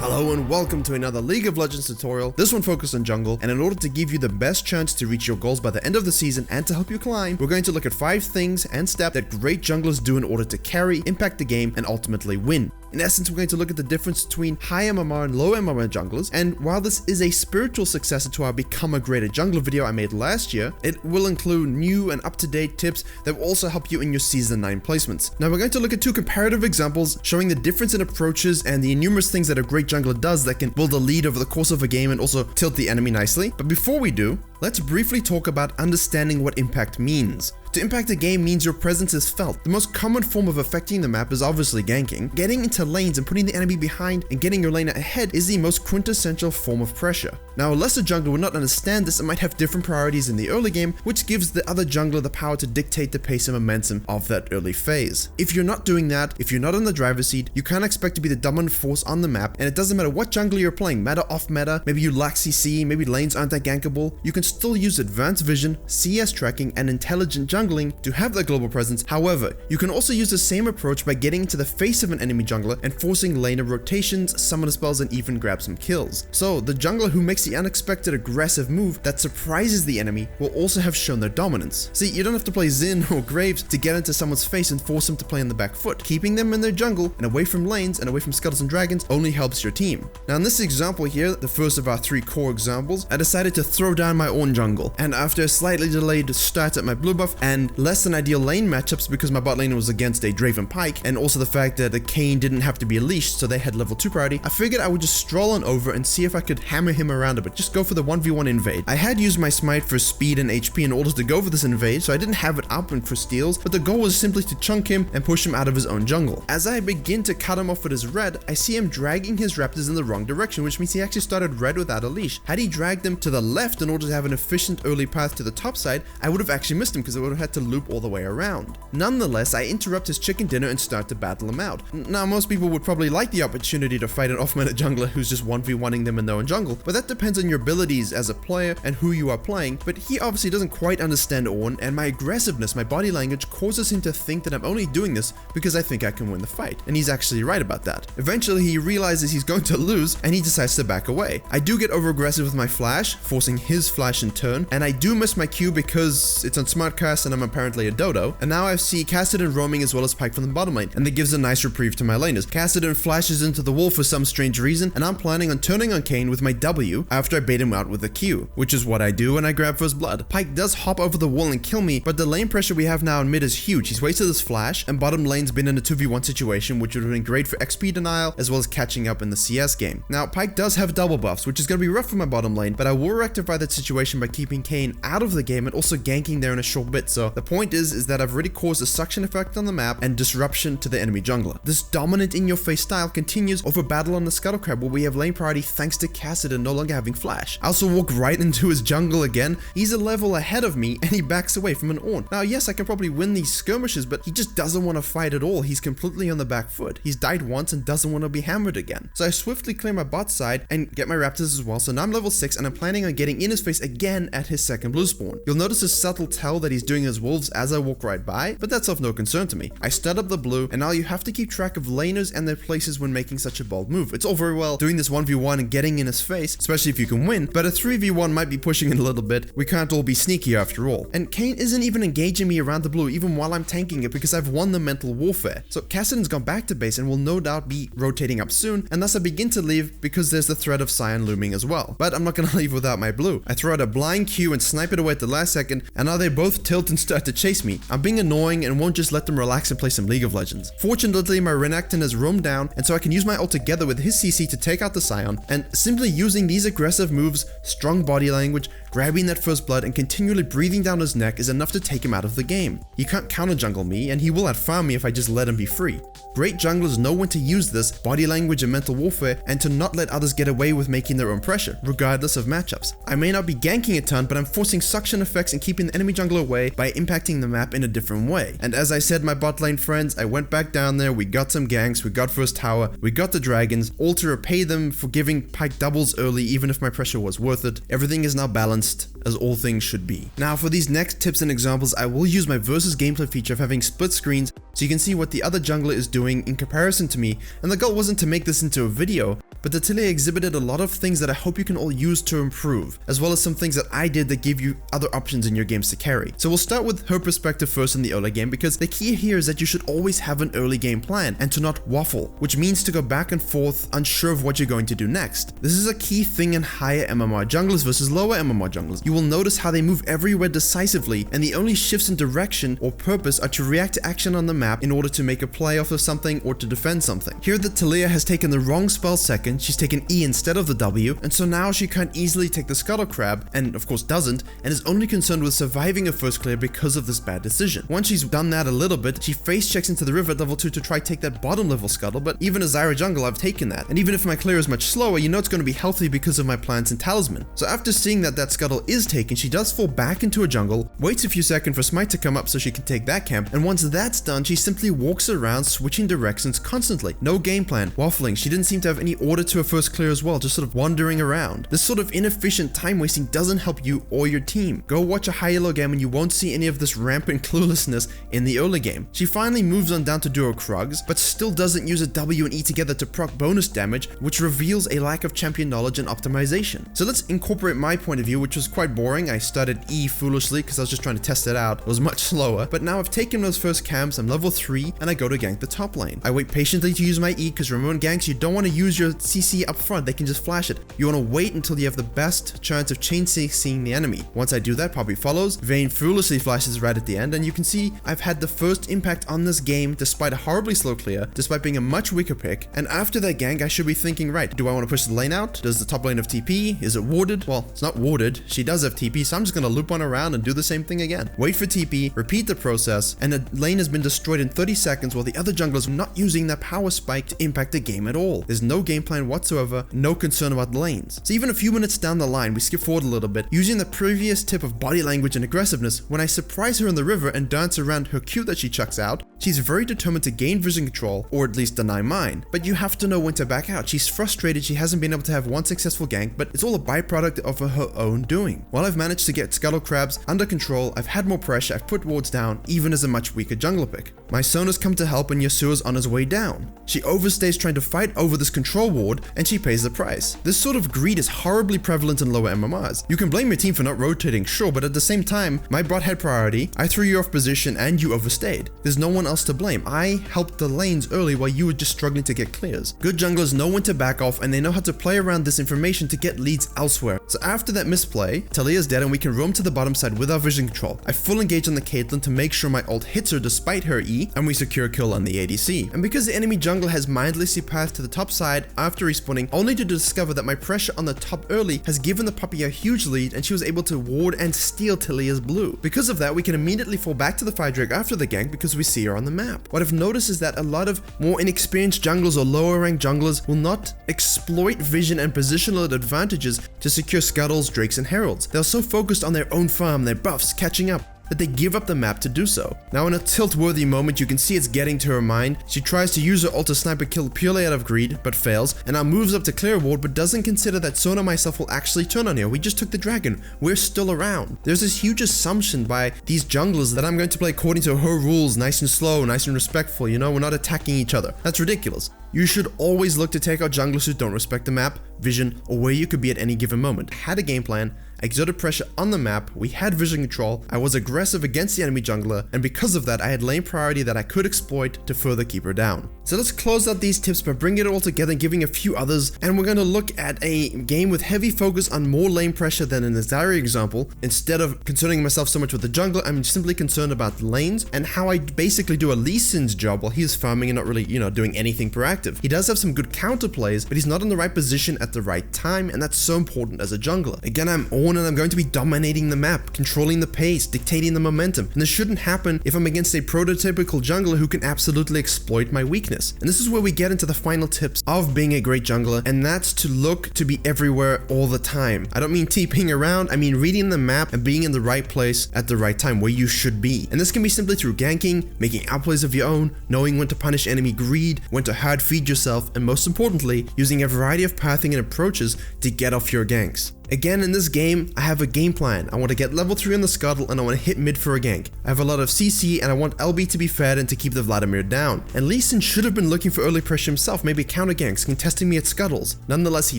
Hello and welcome to another League of Legends tutorial, this one focused on jungle, and in order to give you the best chance to reach your goals by the end of the season and to help you climb, we're going to look at 5 things and steps that great junglers do in order to carry, impact the game, and ultimately win. In essence, we're going to look at the difference between high MMR and low MMR junglers, and while this is a spiritual successor to our Become a Greater Jungler video I made last year, it will include new and up-to-date tips that will also help you in your Season 9 placements. Now we're going to look at 2 comparative examples showing the difference in approaches and the numerous things that a great jungler does that can build a lead over the course of a game and also tilt the enemy nicely. But before we do, let's briefly talk about understanding what impact means. To impact a game means your presence is felt. The most common form of affecting the map is obviously ganking. Getting into lanes and putting the enemy behind and getting your laner ahead is the most quintessential form of pressure. Now, a lesser jungler would not understand this and might have different priorities in the early game, which gives the other jungler the power to dictate the pace and momentum of that early phase. If you're not doing that, if you're not in the driver's seat, you can't expect to be the dominant force on the map, and it doesn't matter what jungler you're playing, meta off meta, maybe you lack CC, maybe lanes aren't that gankable, you can still use advanced vision, CS tracking, and intelligent jungling to have that global presence. However, you can also use the same approach by getting into the face of an enemy jungler and forcing laner rotations, summon spells, and even grab some kills. So the jungler who makes the unexpected aggressive move that surprises the enemy will also have shown their dominance. See, you don't have to play Xin or Graves to get into someone's face and force them to play on the back foot. Keeping them in their jungle and away from lanes and away from scuttles and dragons only helps your team. Now in this example here, the first of our 3 core examples, I decided to throw down my own jungle, and after a slightly delayed start at my blue buff and less than ideal lane matchups because my bot lane was against a Draven Pike, and also the fact that the Kayn didn't have to be leashed so they had level 2 priority, I figured I would just stroll on over and see if I could hammer him around a bit, just go for the 1v1 invade. I had used my smite for speed and HP in order to go for this invade, so I didn't have it up and for steals, but the goal was simply to chunk him and push him out of his own jungle. As I begin to cut him off with his red, I see him dragging his raptors in the wrong direction, which means he actually started red without a leash. Had he dragged them to the left in order to have an efficient early path to the top side, I would have actually missed him because I would have had to loop all the way around. Nonetheless, I interrupt his chicken dinner and start to battle him out. Now, most people would probably like the opportunity to fight an off-meta jungler who's just 1v1ing them in their own jungle, but that depends on your abilities as a player and who you are playing. But he obviously doesn't quite understand Ornn, and my aggressiveness, my body language, causes him to think that I'm only doing this because I think I can win the fight, and he's actually right about that. Eventually, he realizes he's going to lose, and he decides to back away. I do get over-aggressive with my flash, forcing his flash in turn, and I do miss my Q because it's on smart cast and I'm apparently a dodo, and now I see Kassadin roaming as well as Pyke from the bottom lane, and that gives a nice reprieve to my laners. Kassadin flashes into the wall for some strange reason, and I'm planning on turning on Kayn with my W after I bait him out with a Q, which is what I do when I grab first blood. Pyke does hop over the wall and kill me, but the lane pressure we have now in mid is huge. He's wasted his flash, and bottom lane's been in a 2v1 situation, which would have been great for XP denial as well as catching up in the CS game. Now, Pyke does have double buffs, which is going to be rough for my bottom lane, but I will rectify that situation by keeping Kayn out of the game and also ganking there in a short bit. So the point is that I've already caused a suction effect on the map and disruption to the enemy jungler. This dominant in-your-face style continues over battle on the Scuttle Crab, where we have lane priority thanks to Kassadin no longer having flash. I also walk right into his jungle again. He's a level ahead of me and he backs away from an Ornn. Now yes, I can probably win these skirmishes, but he just doesn't want to fight at all. He's completely on the back foot. He's died once and doesn't want to be hammered again. So I swiftly clear my bot side and get my raptors as well. So now I'm level 6 and I'm planning on getting in his face again at his second blue spawn. You'll notice a subtle tell that he's doing his wolves as I walk right by, but that's of no concern to me. I start up the blue, and now you have to keep track of laners and their places when making such a bold move. It's all very well doing this 1v1 and getting in his face, especially if you can win, but a 3v1 might be pushing it a little bit. We can't all be sneaky after all. And Kayn isn't even engaging me around the blue even while I'm tanking it because I've won the mental warfare. So Kassadin's gone back to base and will no doubt be rotating up soon, and thus I begin to leave because there's the threat of Sion looming as well. But I'm not gonna leave without my blue. I throw out a blind Q and snipe it away at the last second, and now they both tilt and start to chase me. I'm being annoying and won't just let them relax and play some League of Legends. Fortunately, my Renekton has roamed down, and so I can use my ult together with his CC to take out the Sion, and simply using these aggressive moves, strong body language, grabbing that first blood, and continually breathing down his neck is enough to take him out of the game. You can't counter jungle me, and he will outfarm me if I just let him be free. Great junglers know when to use this body language and mental warfare and to not let others get away with making their own pressure, regardless of matchups. I may not be ganking a ton, but I'm forcing suction effects and keeping the enemy jungler away by impacting the map in a different way. And as I said, my bot lane friends, I went back down there, we got some ganks, we got first tower, we got the dragons, all to repay them for giving Pyke doubles early even if my pressure was worth it. Everything is now balanced. as all things should be. Now for these next tips and examples, I will use my versus gameplay feature of having split screens so you can see what the other jungler is doing in comparison to me, and the goal wasn't to make this into a video, but Taliyah exhibited a lot of things that I hope you can all use to improve, as well as some things that I did that give you other options in your games to carry. So we'll start with her perspective first in the early game, because the key here is that you should always have an early game plan and to not waffle, which means to go back and forth unsure of what you're going to do next. This is a key thing in higher MMR junglers versus lower MMR junglers. You will notice how they move everywhere decisively, and the only shifts in direction or purpose are to react to action on the map in order to make a play off of something or to defend something. Here the Taliyah has taken the wrong spell second, she's taken E instead of the W, and so now she can't easily take the Scuttle Crab, and of course doesn't, and is only concerned with surviving a first clear because of this bad decision. Once she's done that a little bit, she face checks into the river at level 2 to try take that bottom level scuttle, but even as Zyra jungle I've taken that, and even if my clear is much slower, you know it's going to be healthy because of my plants and talisman. So after seeing that that scuttle is taken, she does fall back into a jungle, waits a few seconds for smite to come up so she can take that camp, and once that's done, she simply walks around switching directions constantly. No game plan, waffling. She didn't seem to have any order to her first clear as well, just sort of wandering around. This sort of inefficient time wasting doesn't help you or your team. Go watch a high elo game and you won't see any of this rampant cluelessness in the early game. She finally moves on down to do her Krugs, but still doesn't use a W and E together to proc bonus damage, which reveals a lack of champion knowledge and optimization. So let's incorporate my point of view, which was quite boring. I started E foolishly because I was just trying to test it out. It was much slower, but now I've taken those first camps, I'm level 3, and I go to gank the top lane. I wait patiently to use my E because remember in ganks you don't want to use your CC up front, they can just flash it. You want to wait until you have the best chance of chain CCing the enemy. Once I do that, Poppy follows, Vayne foolishly flashes right at the end, and you can see I've had the first impact on this game despite a horribly slow clear, despite being a much weaker pick, and after that gank I should be thinking, right, do I want to push the lane out? Does the top lane have TP? Is it warded? Well, it's not warded, she does have TP, so I'm just going to loop on around and do the same thing again. Wait for TP, repeat the process, and the lane has been destroyed in 30 seconds while the other junglers are not using that power spike to impact the game at all. There's no game plan whatsoever, no concern about the lanes. So even a few minutes down the line, we skip forward a little bit, using the previous tip of body language and aggressiveness, when I surprise her in the river and dance around her Q that she chucks out, she's very determined to gain vision control, or at least deny mine. But you have to know when to back out. She's frustrated she hasn't been able to have one successful gank, but it's all a byproduct of her own doing. While I've managed to get Scuttle Crabs under control, I've had more pressure, I've put wards down, even as a much weaker jungler pick. My Sona's come to help and Yasuo's on his way down. She overstays trying to fight over this control ward, and she pays the price. This sort of greed is horribly prevalent in lower MMRs. You can blame your team for not rotating, sure, but at the same time, my bot had priority, I threw you off position, and you overstayed. There's no one else to blame. I helped the lanes early while you were just struggling to get clears. Good junglers know when to back off, and they know how to play around this information to get leads elsewhere. So after that misplay, Taliyah's dead and we can roam to the bottom side with our vision control. I full engage on the Caitlyn to make sure my ult hits her despite her E, and we secure a kill on the ADC. And because the enemy jungler has mindlessly passed to the top side after respawning, only to discover that my pressure on the top early has given the puppy a huge lead, and she was able to ward and steal Taliyah's blue. Because of that, we can immediately fall back to the Fire Drake after the gank because we see her on the map. What I've noticed is that a lot of more inexperienced junglers or lower ranked junglers will not exploit vision and positional advantages to secure scuttles, drakes, and heralds. They're so focused on their own farm, their buffs, catching up, that they give up the map to do so. Now in a tilt-worthy moment, you can see it's getting to her mind. She tries to use her ult to snipe a kill purely out of greed, but fails, and now moves up to clear a ward, but doesn't consider that Sona and myself will actually turn on her. We just took the dragon. We're still around. There's this huge assumption by these junglers that I'm going to play according to her rules, nice and slow, nice and respectful, you know, we're not attacking each other. That's ridiculous. You should always look to take out junglers who don't respect the map, vision, or where you could be at any given moment. I had a game plan, I exerted pressure on the map, we had vision control, I was aggressive against the enemy jungler, and because of that I had lane priority that I could exploit to further keep her down. So let's close out these tips by bringing it all together and giving a few others, and we're going to look at a game with heavy focus on more lane pressure than in the Zyra example. Instead of concerning myself so much with the jungler, I'm simply concerned about the lanes and how I basically do a Lee Sin's job while he's farming and not really, doing anything proactive. He does have some good counter plays, but he's not in the right position at the right time, and that's so important as a jungler. Again, I'm on and I'm going to be dominating the map, controlling the pace, dictating the momentum, and this shouldn't happen if I'm against a prototypical jungler who can absolutely exploit my weakness. And this is where we get into the final tips of being a great jungler, and that's to look to be everywhere all the time. I don't mean TPing around, I mean reading the map and being in the right place at the right time, where you should be. And this can be simply through ganking, making outplays of your own, knowing when to punish enemy greed, when to hard feed yourself, and most importantly, using a variety of pathing and approaches to get off your ganks. Again, in this game, I have a game plan. I want to get level 3 on the Scuttle and I want to hit mid for a gank. I have a lot of CC and I want LB to be fed and to keep the Vladimir down. And Lee Sin should have been looking for early pressure himself, maybe counter ganks, contesting me at Scuttles. Nonetheless, he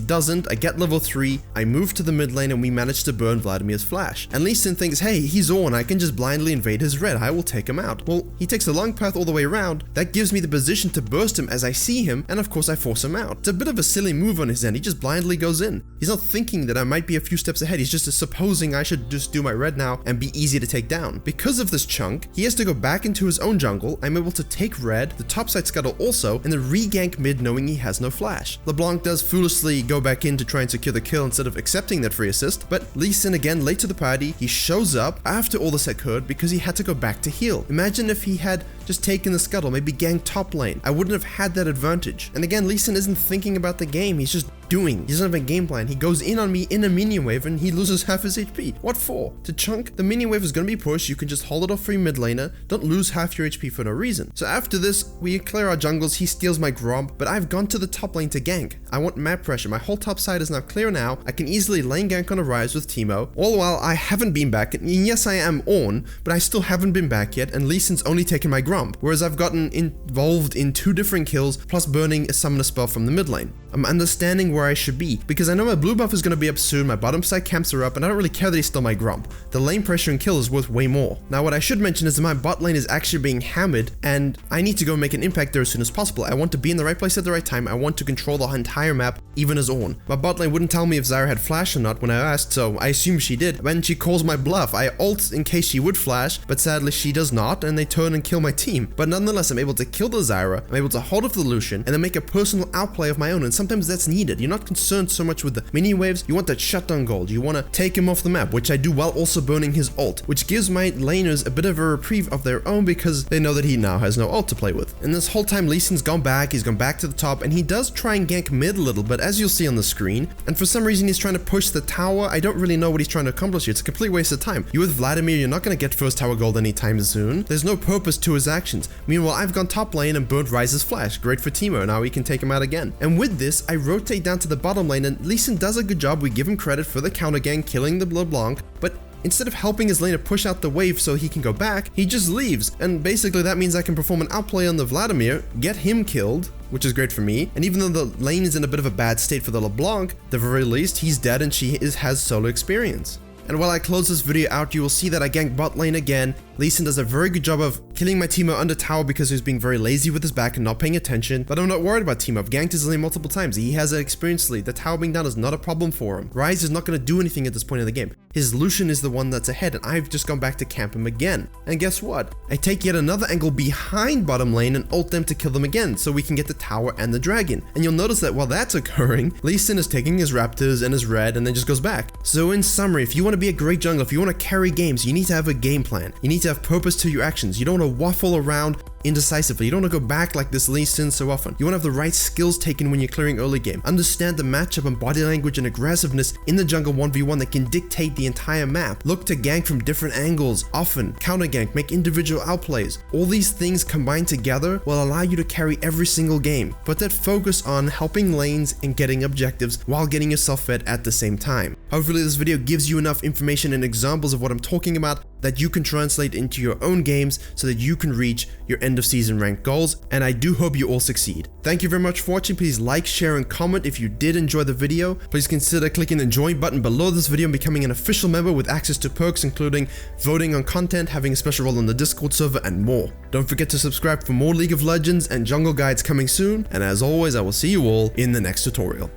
doesn't. I get level 3, I move to the mid lane and we manage to burn Vladimir's flash. And Lee Sin thinks, hey, he's on, I can just blindly invade his red, I will take him out. Well, he takes a long path all the way around. That gives me the position to burst him as I see him, and of course I force him out. It's a bit of a silly move on his end, he just blindly goes in. He's not thinking that I might be a few steps ahead, he's just supposing I should just do my red now and be easy to take down. Because of this chunk, he has to go back into his own jungle. I'm able to take red, the topside Scuttle also, and then re-gank mid knowing he has no flash. LeBlanc does foolishly go back in to try and secure the kill instead of accepting that free assist, but Lee Sin again late to the party, he shows up after all this occurred because he had to go back to heal. Imagine if he had just taken the Scuttle, maybe ganked top lane. I wouldn't have had that advantage. And again, Lee Sin isn't thinking about the game, he's just doing. He doesn't have a game plan. He goes in on me in a minion wave and he loses half his HP. What for? To chunk? The minion wave is going to be pushed. You can just hold it off for your mid laner. Don't lose half your HP for no reason. So after this, we clear our jungles. He steals my Gromp, but I've gone to the top lane to gank. I want map pressure. My whole top side is now clear now. I can easily lane gank on a rise with Teemo. All the while, I haven't been back. And yes, I am on, but I still haven't been back yet. And Lee Sin's only taken my Gromp. Whereas I've gotten involved in 2 different kills, plus burning a summoner spell from the mid lane. I'm understanding where I should be, because I know my blue buff is going to be up soon, my bottom side camps are up, and I don't really care that he stole my Gromp. The lane pressure and kill is worth way more. Now what I should mention is that my bot lane is actually being hammered, and I need to go make an impact there as soon as possible. I want to be in the right place at the right time, I want to control the entire map, even as Ornn. My bot lane wouldn't tell me if Zyra had flash or not when I asked, so I assume she did. When she calls my bluff, I ult in case she would flash, but sadly she does not, and they turn and kill my team. But nonetheless, I'm able to kill the Zyra, I'm able to hold off the Lucian, and then make a personal outplay of my own, and sometimes that's needed. You're not concerned so much with the mini waves, you want that shutdown gold, you want to take him off the map, which I do while also burning his ult, which gives my laners a bit of a reprieve of their own because they know that he now has no ult to play with. And this whole time Lee Sin's gone back, he's gone back to the top, and he does try and gank mid a little bit, as you'll see on the screen, and for some reason he's trying to push the tower. I don't really know what he's trying to accomplish here, it's a complete waste of time. You with Vladimir, you're not going to get first tower gold anytime soon, there's no purpose to his actions. Meanwhile, I've gone top lane and burnt Ryze's flash, great for Teemo, now we can take him out again. And with this, I rotate down to the bottom lane, and Lee Sin does a good job. We give him credit for the counter gang, killing the LeBlanc, but instead of helping his laner push out the wave so he can go back, he just leaves, and basically that means I can perform an outplay on the Vladimir, get him killed, which is great for me, and even though the lane is in a bit of a bad state for the LeBlanc, at the very least, he's dead and she has solo experience. And while I close this video out, you will see that I gank bot lane again. Lee Sin does a very good job of killing my Teemo under tower because he was being very lazy with his back and not paying attention, but I'm not worried about Teemo. I've ganked his lane multiple times. He has an experienced lead. The tower being down is not a problem for him. Ryze is not going to do anything at this point in the game. His Lucian is the one that's ahead, and I've just gone back to camp him again. And guess what? I take yet another angle behind bottom lane and ult them to kill them again, so we can get the tower and the dragon. And you'll notice that while that's occurring, Lee Sin is taking his raptors and his red and then just goes back. So in summary, if you want to be a great jungler, if you want to carry games, you need to have a game plan. You need to have purpose to your actions. You don't want to waffle around indecisively. You don't want to go back like this Lee Sin so often. You want to have the right skills taken when you're clearing early game. Understand the matchup and body language and aggressiveness in the jungle 1v1 that can dictate the entire map. Look to gank from different angles, often counter gank, make individual outplays. All these things combined together will allow you to carry every single game. Put that focus on helping lanes and getting objectives while getting yourself fed at the same time. Hopefully this video gives you enough information and examples of what I'm talking about that you can translate into your own games so that you can reach your end of season ranked goals, and I do hope you all succeed. Thank you very much for watching. Please like, share, and comment if you did enjoy the video. Please consider clicking the join button below this video and becoming an official member with access to perks including voting on content, having a special role in the Discord server, and more. Don't forget to subscribe for more League of Legends and jungle guides coming soon, and as always, I will see you all in the next tutorial.